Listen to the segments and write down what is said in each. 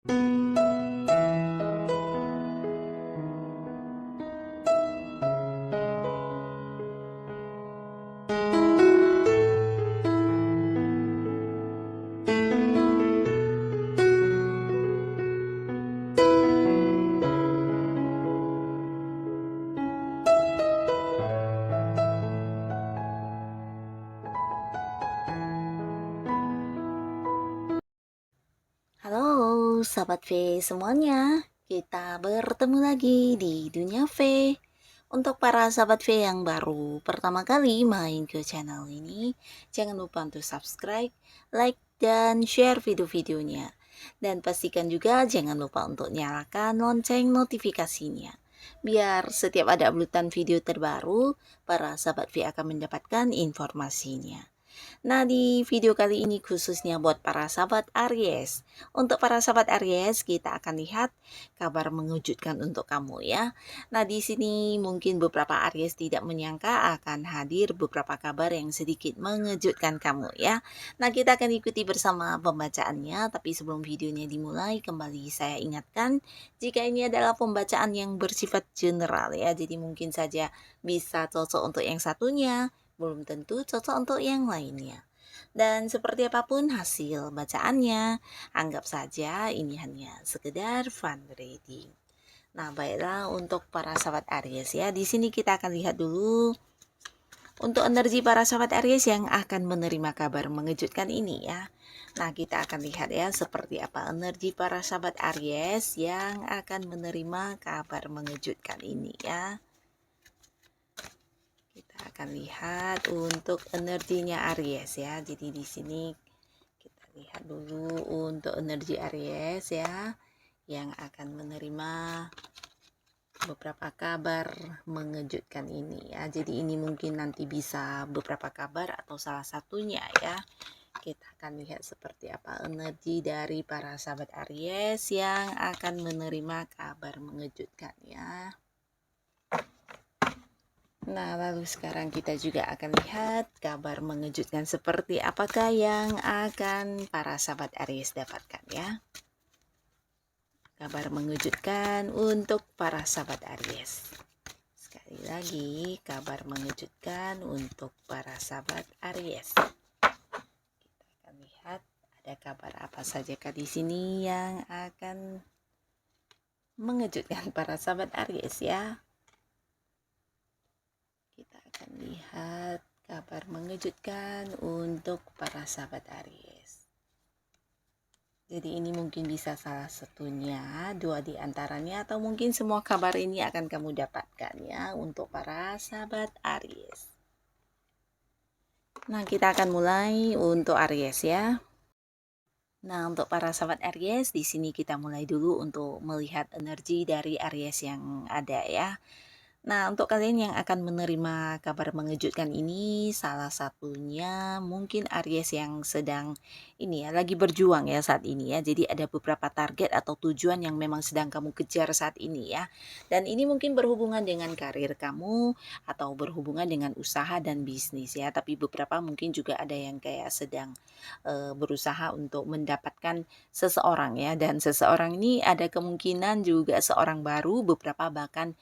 Halo Sahabat V semuanya, kita bertemu lagi di Dunia V. Untuk para Sahabat V yang baru pertama kali main ke channel ini, jangan lupa untuk subscribe, like, dan share video-videonya. Dan pastikan juga jangan lupa untuk nyalakan lonceng notifikasinya. Biar setiap ada uploadan video terbaru, para Sahabat V akan mendapatkan informasinya. Nah, di video kali ini khususnya buat para sahabat Aries. Untuk para sahabat Aries, kita akan lihat kabar mengejutkan untuk kamu ya. Nah, di sini mungkin beberapa Aries tidak menyangka akan hadir beberapa kabar yang sedikit mengejutkan kamu ya. Nah, kita akan ikuti bersama pembacaannya, tapi sebelum videonya dimulai, kembali saya ingatkan jika ini adalah pembacaan yang bersifat general ya. Jadi mungkin saja bisa cocok untuk yang satunya, belum tentu cocok untuk yang lainnya. Dan seperti apapun hasil bacaannya, anggap saja ini hanya sekedar fun reading. Nah, baiklah untuk para sahabat Aries ya. Di sini kita akan lihat dulu untuk energi para sahabat Aries yang akan menerima kabar mengejutkan ini ya. Nah, kita akan lihat ya seperti apa energi para sahabat Aries yang akan menerima kabar mengejutkan ini ya. Kita akan lihat untuk energinya Aries ya. Jadi di sini kita lihat dulu untuk energi Aries ya yang akan menerima beberapa kabar mengejutkan ini ya. Jadi ini mungkin nanti bisa beberapa kabar atau salah satunya ya. Kita akan lihat seperti apa energi dari para sahabat Aries yang akan menerima kabar mengejutkan ya. Nah, lalu sekarang kita juga akan lihat kabar mengejutkan seperti apakah yang akan para sahabat Aries dapatkan ya. Kabar mengejutkan untuk para sahabat Aries. Sekali lagi, kabar mengejutkan untuk para sahabat Aries. Kita akan lihat ada kabar apa saja di sini yang akan mengejutkan para sahabat Aries ya. Kita akan lihat kabar mengejutkan untuk para sahabat Aries. Jadi ini mungkin bisa salah satunya, dua di antaranya, atau mungkin semua kabar ini akan kamu dapatkan ya untuk para sahabat Aries. Nah, kita akan mulai untuk Aries ya. Nah, untuk para sahabat Aries, di sini kita mulai dulu untuk melihat energi dari Aries yang ada ya. Nah, untuk kalian yang akan menerima kabar mengejutkan ini, salah satunya mungkin Aries yang sedang ini ya, lagi berjuang ya saat ini ya. Jadi ada beberapa target atau tujuan yang memang sedang kamu kejar saat ini ya. Dan ini mungkin berhubungan dengan karir kamu atau berhubungan dengan usaha dan bisnis ya. Tapi beberapa mungkin juga ada yang kayak sedang berusaha untuk mendapatkan seseorang ya. Dan seseorang ini ada kemungkinan juga seorang baru, beberapa bahkan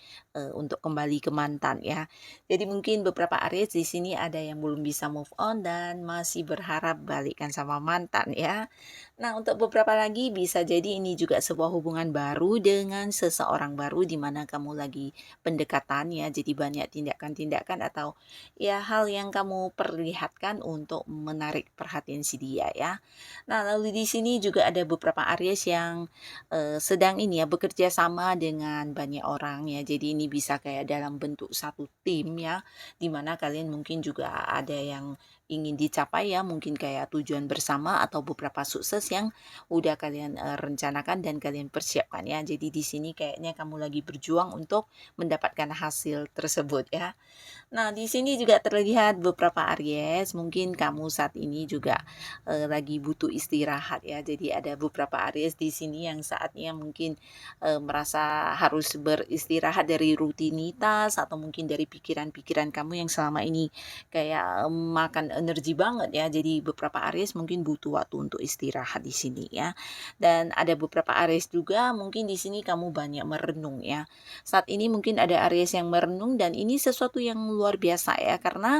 untuk kembali ke mantan ya. Jadi mungkin beberapa Aries di sini ada yang belum bisa move on dan masih berharap balikan sama mantan ya. Nah, untuk beberapa lagi bisa jadi ini juga sebuah hubungan baru dengan seseorang baru di mana kamu lagi pendekatan ya. Jadi banyak tindakan-tindakan atau ya hal yang kamu perlihatkan untuk menarik perhatian si dia ya. Nah, lalu di sini juga ada beberapa Aries yang sedang ini ya bekerja sama dengan banyak orang ya. Jadi ini bisa kayak dalam bentuk satu tim ya, dimana kalian mungkin juga ada yang ingin dicapai ya, mungkin kayak tujuan bersama atau beberapa sukses yang udah kalian rencanakan dan kalian persiapkan ya. Jadi di sini kayaknya kamu lagi berjuang untuk mendapatkan hasil tersebut ya. Nah, di sini juga terlihat beberapa Aries, mungkin kamu saat ini juga lagi butuh istirahat ya. Jadi ada beberapa Aries di sini yang saatnya mungkin merasa harus beristirahat dari rutinitas atau mungkin dari pikiran-pikiran kamu yang selama ini kayak makan energi banget ya. Jadi beberapa Aries mungkin butuh waktu untuk istirahat di sini ya. Dan ada beberapa Aries juga mungkin di sini kamu banyak merenung ya. Saat ini mungkin ada Aries yang merenung dan ini sesuatu yang luar biasa ya karena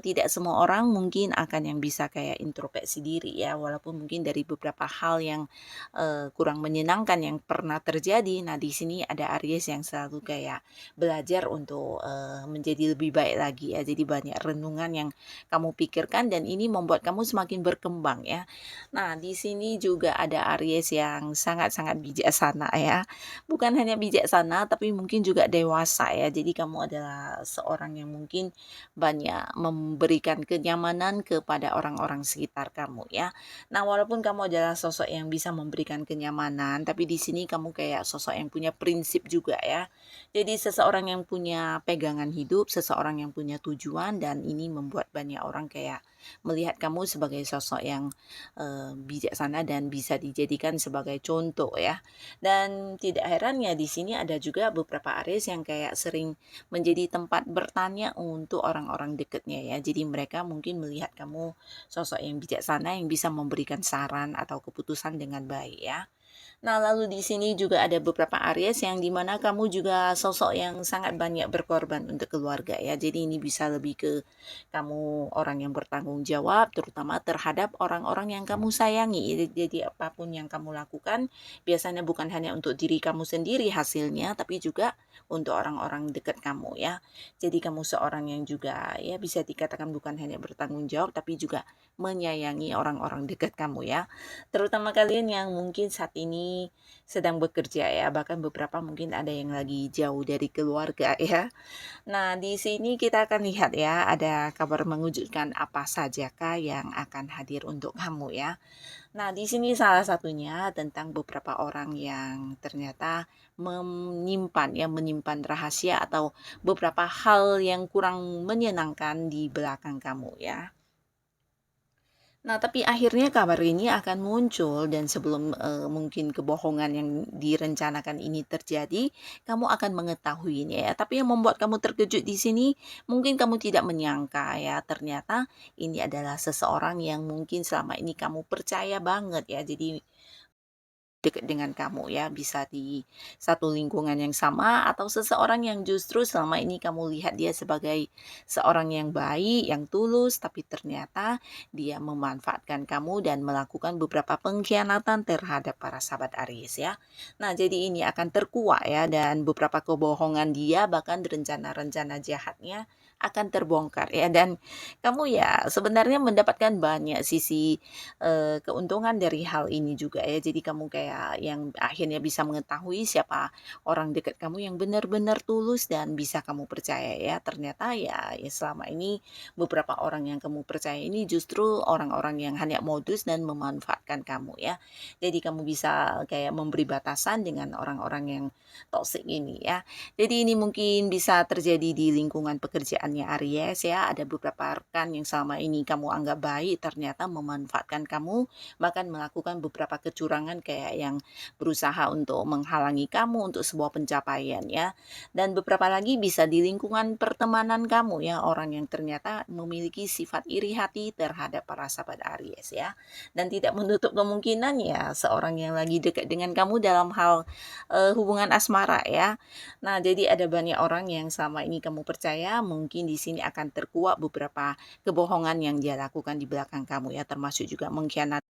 tidak semua orang mungkin akan yang bisa kayak introspeksi diri ya walaupun mungkin dari beberapa hal yang kurang menyenangkan yang pernah terjadi. Nah, di sini ada Aries yang selalu kayak belajar untuk menjadi lebih baik lagi ya. Jadi banyak renungan yang kamu pikirkan dan ini membuat kamu semakin berkembang ya. Nah, di sini juga ada Aries yang sangat-sangat bijaksana ya. Bukan hanya bijaksana tapi mungkin juga dewasa ya. Jadi kamu adalah seorang yang mungkin banyak memberikan kenyamanan kepada orang-orang sekitar kamu ya. Nah, walaupun kamu adalah sosok yang bisa memberikan kenyamanan, tapi di sini kamu kayak sosok yang punya prinsip juga ya. Jadi seseorang yang punya pegangan hidup, seseorang yang punya tujuan dan ini membuat banyak orang kayak melihat kamu sebagai sosok yang bijaksana dan bisa dijadikan sebagai contoh ya. Dan tidak heran ya di sini ada juga beberapa Aries yang kayak sering menjadi tempat bertanya untuk orang-orang dekatnya ya. Jadi mereka mungkin melihat kamu sosok yang bijaksana yang bisa memberikan saran atau keputusan dengan baik ya. Nah, lalu di sini juga ada beberapa Aries yang dimana kamu juga sosok yang sangat banyak berkorban untuk keluarga ya. Jadi ini bisa lebih ke kamu orang yang bertanggung jawab, terutama terhadap orang-orang yang kamu sayangi. Jadi apapun yang kamu lakukan, biasanya bukan hanya untuk diri kamu sendiri hasilnya, tapi juga untuk orang-orang dekat kamu ya. Jadi kamu seorang yang juga ya bisa dikatakan bukan hanya bertanggung jawab, tapi juga menyayangi orang-orang dekat kamu ya. Terutama kalian yang mungkin saat ini sedang bekerja ya, bahkan beberapa mungkin ada yang lagi jauh dari keluarga ya. Nah, di sini kita akan lihat ya, ada kabar mengejutkan apa sajakah yang akan hadir untuk kamu ya. Nah, di sini salah satunya tentang beberapa orang yang ternyata menyimpan rahasia atau beberapa hal yang kurang menyenangkan di belakang kamu ya. Nah, tapi akhirnya kabar ini akan muncul dan sebelum mungkin kebohongan yang direncanakan ini terjadi, kamu akan mengetahuinya ya. Tapi yang membuat kamu terkejut di sini, mungkin kamu tidak menyangka ya, ternyata ini adalah seseorang yang mungkin selama ini kamu percaya banget ya. Jadi dekat dengan kamu ya, bisa di satu lingkungan yang sama atau seseorang yang justru selama ini kamu lihat dia sebagai seorang yang baik, yang tulus, tapi ternyata dia memanfaatkan kamu dan melakukan beberapa pengkhianatan terhadap para sahabat Aries ya. Nah, jadi ini akan terkuak ya dan beberapa kebohongan dia bahkan rencana-rencana jahatnya akan terbongkar ya dan kamu ya sebenarnya mendapatkan banyak sisi keuntungan dari hal ini juga ya. Jadi kamu kayak yang akhirnya bisa mengetahui siapa orang dekat kamu yang benar-benar tulus dan bisa kamu percaya ya. Ternyata ya selama ini beberapa orang yang kamu percaya ini justru orang-orang yang hanya modus dan memanfaatkan kamu ya. Jadi kamu bisa kayak memberi batasan dengan orang-orang yang toxic ini ya. Jadi ini mungkin bisa terjadi di lingkungan pekerjaannya Aries ya. Ada beberapa rekan yang selama ini kamu anggap baik ternyata memanfaatkan kamu bahkan melakukan beberapa kecurangan kayak yang berusaha untuk menghalangi kamu untuk sebuah pencapaian ya. Dan beberapa lagi bisa di lingkungan pertemanan kamu ya, orang yang ternyata memiliki sifat iri hati terhadap para sahabat Aries ya. Dan tidak menutup kemungkinan ya seorang yang lagi dekat dengan kamu dalam hal hubungan asmara ya. Nah, jadi ada banyak orang yang selama ini kamu percaya mungkin di sini akan terkuak beberapa kebohongan yang dia lakukan di belakang kamu ya, termasuk juga mengkhianati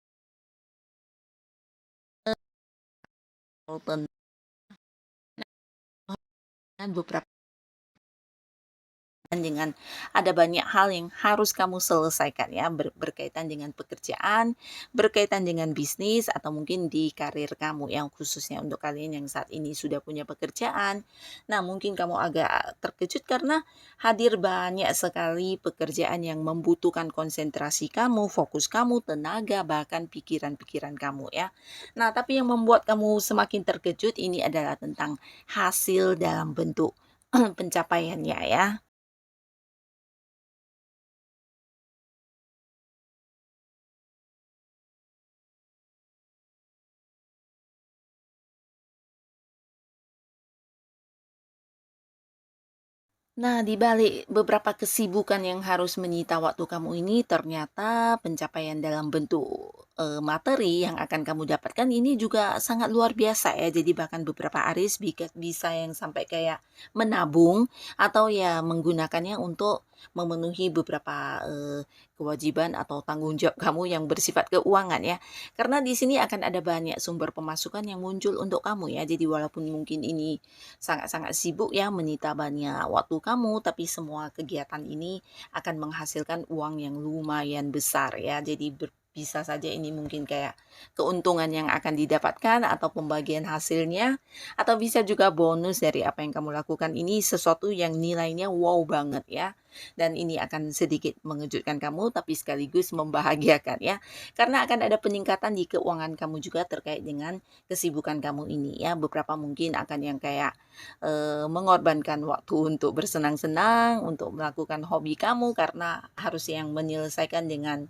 beberapa dengan ada banyak hal yang harus kamu selesaikan ya berkaitan dengan pekerjaan, berkaitan dengan bisnis atau mungkin di karir kamu yang khususnya untuk kalian yang saat ini sudah punya pekerjaan. Nah, mungkin kamu agak terkejut karena hadir banyak sekali pekerjaan yang membutuhkan konsentrasi kamu, fokus kamu, tenaga, bahkan pikiran-pikiran kamu ya. Nah, tapi yang membuat kamu semakin terkejut ini adalah tentang hasil dalam bentuk pencapaiannya ya. Nah, di balik beberapa kesibukan yang harus menyita waktu kamu ini, ternyata pencapaian dalam bentuk, materi yang akan kamu dapatkan ini juga sangat luar biasa ya. Jadi bahkan beberapa aris bisa yang sampai kayak menabung atau ya menggunakannya untuk memenuhi beberapa, kewajiban atau tanggung jawab kamu yang bersifat keuangan ya. Karena di sini akan ada banyak sumber pemasukan yang muncul untuk kamu ya. Jadi walaupun mungkin ini sangat-sangat sibuk ya, menyita banyak waktu kamu, tapi semua kegiatan ini akan menghasilkan uang yang lumayan besar ya. Jadi bisa saja ini mungkin kayak keuntungan yang akan didapatkan atau pembagian hasilnya, atau bisa juga bonus dari apa yang kamu lakukan ini sesuatu yang nilainya wow banget ya. Dan ini akan sedikit mengejutkan kamu tapi sekaligus membahagiakan ya. Karena akan ada peningkatan di keuangan kamu juga terkait dengan kesibukan kamu ini ya. Beberapa mungkin akan yang kayak mengorbankan waktu untuk bersenang-senang, untuk melakukan hobi kamu karena harus yang menyelesaikan dengan,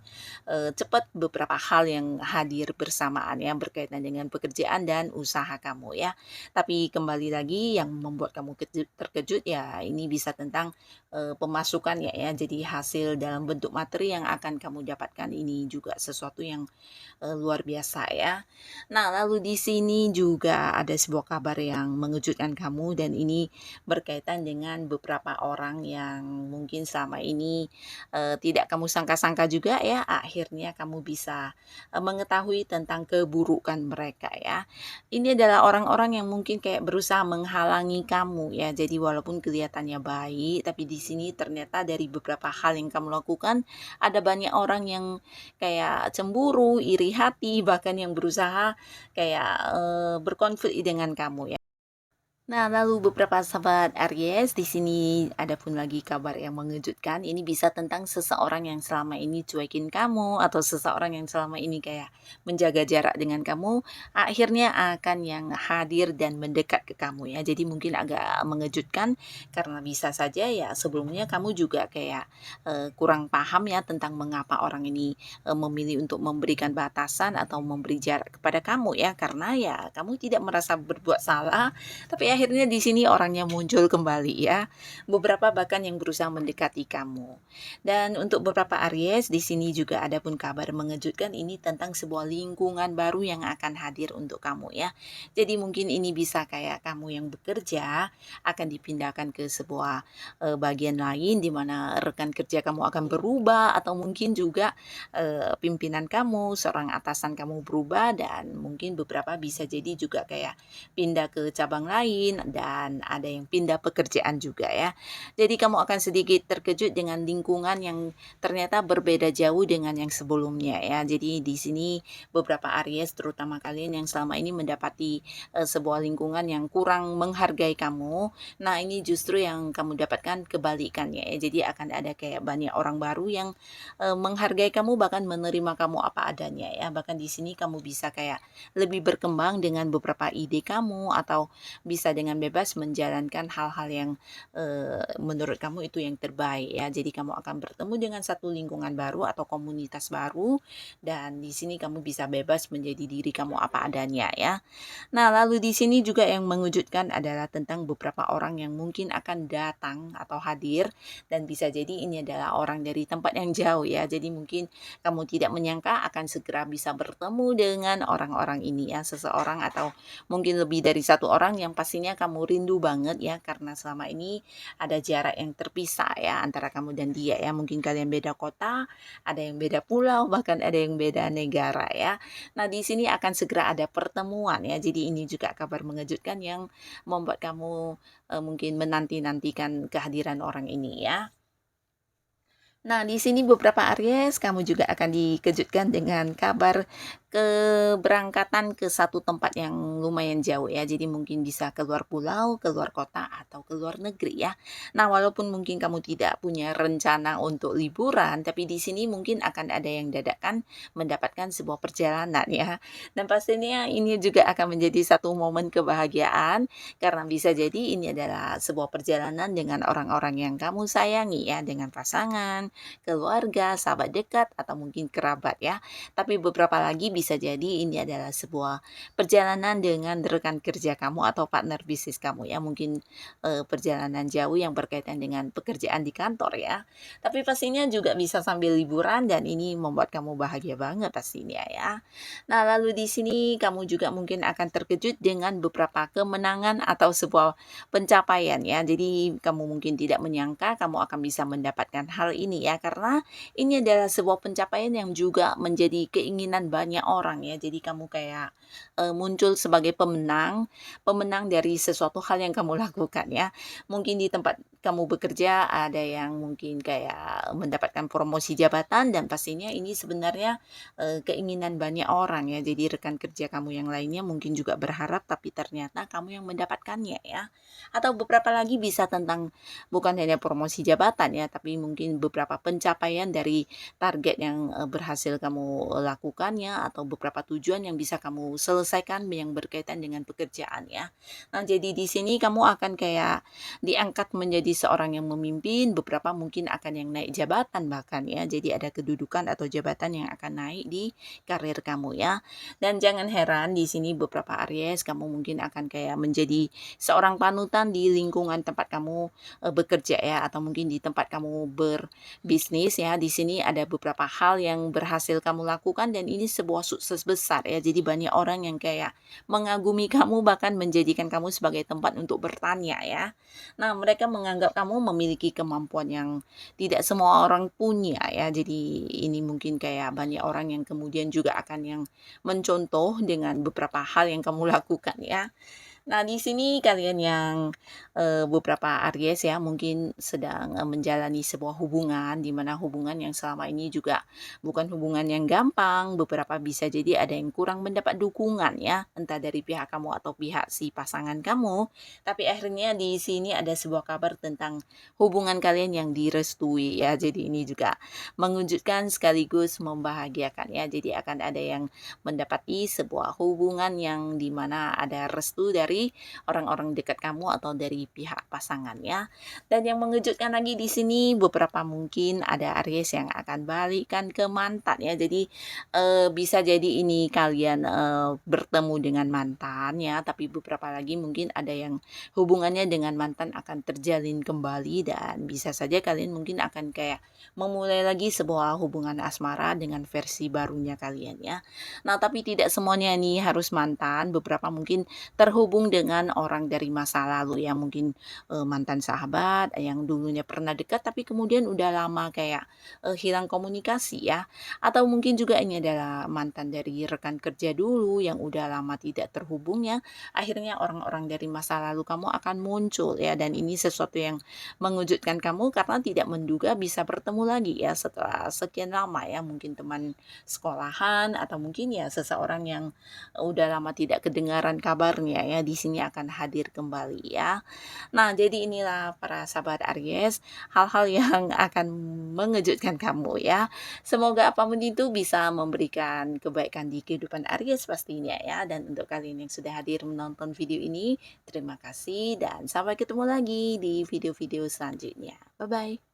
cepat beberapa hal yang hadir bersamaan ya, berkaitan dengan pekerjaan dan usaha kamu ya. Tapi kembali lagi yang membuat kamu terkejut ya ini bisa tentang, pemasukan ya, jadi hasil dalam bentuk materi yang akan kamu dapatkan ini juga sesuatu yang, luar biasa ya. Nah, lalu di sini juga ada sebuah kabar yang mengejutkan kamu dan ini berkaitan dengan beberapa orang yang mungkin selama ini tidak kamu sangka-sangka juga ya, akhirnya kamu bisa mengetahui tentang keburukan mereka ya. Ini adalah orang-orang yang mungkin kayak berusaha menghalangi kamu ya. Jadi walaupun kelihatannya baik, tapi di sini ternyata dari beberapa hal yang kamu lakukan ada banyak orang yang kayak cemburu, iri hati, bahkan yang berusaha kayak, berkonflik dengan kamu ya. Nah, lalu beberapa sahabat Aries, di sini ada pun lagi kabar yang mengejutkan. Ini bisa tentang seseorang yang selama ini cuekin kamu atau seseorang yang selama ini kayak menjaga jarak dengan kamu, akhirnya akan yang hadir dan mendekat ke kamu ya. Jadi mungkin agak mengejutkan karena bisa saja ya sebelumnya kamu juga kayak kurang paham ya tentang mengapa orang ini memilih untuk memberikan batasan atau memberi jarak kepada kamu ya karena ya kamu tidak merasa berbuat salah tapi akhirnya di sini orangnya muncul kembali ya. Beberapa bahkan yang berusaha mendekati kamu. Dan untuk beberapa Aries di sini juga ada pun kabar mengejutkan ini tentang sebuah lingkungan baru yang akan hadir untuk kamu ya. Jadi mungkin ini bisa kayak kamu yang bekerja akan dipindahkan ke sebuah bagian lain di mana rekan kerja kamu akan berubah atau mungkin juga pimpinan kamu, seorang atasan kamu berubah dan mungkin beberapa bisa jadi juga kayak pindah ke cabang lain dan ada yang pindah pekerjaan juga ya. Jadi kamu akan sedikit terkejut dengan lingkungan yang ternyata berbeda jauh dengan yang sebelumnya ya. Jadi di sini beberapa Aries terutama kalian yang selama ini mendapati sebuah lingkungan yang kurang menghargai kamu. Nah, ini justru yang kamu dapatkan kebalikannya ya. Jadi akan ada kayak banyak orang baru yang menghargai kamu bahkan menerima kamu apa adanya ya. Bahkan di sini kamu bisa kayak lebih berkembang dengan beberapa ide kamu atau bisa dengan bebas menjalankan hal-hal yang menurut kamu itu yang terbaik ya. Jadi kamu akan bertemu dengan satu lingkungan baru atau komunitas baru dan di sini kamu bisa bebas menjadi diri kamu apa adanya ya. Nah, lalu di sini juga yang mengejutkan adalah tentang beberapa orang yang mungkin akan datang atau hadir dan bisa jadi ini adalah orang dari tempat yang jauh ya. Jadi mungkin kamu tidak menyangka akan segera bisa bertemu dengan orang-orang ini ya, seseorang atau mungkin lebih dari satu orang yang pastinya kamu rindu banget ya karena selama ini ada jarak yang terpisah ya antara kamu dan dia ya. Mungkin kalian beda kota, ada yang beda pulau, bahkan ada yang beda negara ya. Nah, di sini akan segera ada pertemuan ya. Jadi ini juga kabar mengejutkan yang membuat kamu mungkin menanti-nantikan kehadiran orang ini ya. Nah, di sini beberapa Aries kamu juga akan dikejutkan dengan kabar keberangkatan ke satu tempat yang lumayan jauh ya. Jadi mungkin bisa keluar pulau, keluar kota atau keluar negeri ya. Nah, walaupun mungkin kamu tidak punya rencana untuk liburan, tapi di sini mungkin akan ada yang dadakan mendapatkan sebuah perjalanan ya. Dan pastinya ini juga akan menjadi satu momen kebahagiaan karena bisa jadi ini adalah sebuah perjalanan dengan orang-orang yang kamu sayangi ya, dengan pasangan keluarga, sahabat dekat, atau mungkin kerabat ya. Tapi beberapa lagi bisa jadi ini adalah sebuah perjalanan dengan rekan kerja kamu atau partner bisnis kamu ya, mungkin, perjalanan jauh yang berkaitan dengan pekerjaan di kantor ya. Tapi pastinya juga bisa sambil liburan dan ini membuat kamu bahagia banget pastinya ya. Nah, lalu di sini kamu juga mungkin akan terkejut dengan beberapa kemenangan atau sebuah pencapaian ya. Jadi kamu mungkin tidak menyangka kamu akan bisa mendapatkan hal ini ya, karena ini adalah sebuah pencapaian yang juga menjadi keinginan banyak orang ya. Jadi kamu kayak, muncul sebagai pemenang, pemenang dari sesuatu hal yang kamu lakukan ya. Mungkin di tempat kamu bekerja ada yang mungkin kayak mendapatkan promosi jabatan dan pastinya ini sebenarnya, keinginan banyak orang ya. Jadi rekan kerja kamu yang lainnya mungkin juga berharap tapi ternyata kamu yang mendapatkannya ya. Atau beberapa lagi bisa tentang bukan hanya promosi jabatan ya, tapi mungkin beberapa pencapaian dari target yang, berhasil kamu lakukannya atau beberapa tujuan yang bisa kamu selesaikan yang berkaitan dengan pekerjaan ya. Nah, jadi di sini kamu akan kayak diangkat menjadi seorang yang memimpin, beberapa mungkin akan yang naik jabatan bahkan ya. Jadi ada kedudukan atau jabatan yang akan naik di karir kamu ya. Dan jangan heran di sini beberapa Aries kamu mungkin akan kayak menjadi seorang panutan di lingkungan tempat kamu, bekerja ya atau mungkin di tempat kamu berbisnis ya. Di sini ada beberapa hal yang berhasil kamu lakukan dan ini sebuah sukses besar ya. Jadi banyak orang yang kayak mengagumi kamu bahkan menjadikan kamu sebagai tempat untuk bertanya ya. Nah, mereka menganggap kamu memiliki kemampuan yang tidak semua orang punya ya. Jadi ini mungkin kayak banyak orang yang kemudian juga akan yang mencontoh dengan beberapa hal yang kamu lakukan ya. Nah, di sini kalian yang, beberapa Aries ya mungkin sedang, menjalani sebuah hubungan, di mana hubungan yang selama ini juga bukan hubungan yang gampang, beberapa bisa jadi ada yang kurang mendapat dukungan ya, entah dari pihak kamu atau pihak si pasangan kamu. Tapi akhirnya di sini ada sebuah kabar tentang hubungan kalian yang direstui ya, jadi ini juga mengejutkan sekaligus membahagiakan ya. Jadi akan ada yang mendapati sebuah hubungan yang dimana ada restu dari orang-orang dekat kamu atau dari pihak pasangannya. Dan yang mengejutkan lagi di sini beberapa mungkin ada Aries yang akan balikan ke mantan ya. Jadi bisa jadi ini kalian bertemu dengan mantan ya, tapi beberapa lagi mungkin ada yang hubungannya dengan mantan akan terjalin kembali dan bisa saja kalian mungkin akan kayak memulai lagi sebuah hubungan asmara dengan versi barunya kalian ya. Nah, tapi tidak semuanya nih harus mantan, beberapa mungkin terhubung dengan orang dari masa lalu yang mungkin, mantan sahabat yang dulunya pernah dekat tapi kemudian udah lama kayak, hilang komunikasi ya. Atau mungkin juga ini adalah mantan dari rekan kerja dulu yang udah lama tidak terhubung ya, akhirnya orang-orang dari masa lalu kamu akan muncul ya dan ini sesuatu yang mengejutkan kamu karena tidak menduga bisa bertemu lagi ya setelah sekian lama ya, mungkin teman sekolahan atau mungkin ya seseorang yang udah lama tidak kedengaran kabarnya ya, di sini akan hadir kembali ya. Nah, jadi inilah para sahabat Aries, hal-hal yang akan mengejutkan kamu ya. Semoga apapun itu bisa memberikan kebaikan di kehidupan Aries pastinya ya. Dan untuk kalian yang sudah hadir menonton video ini, terima kasih dan sampai ketemu lagi di video-video selanjutnya. Bye-bye.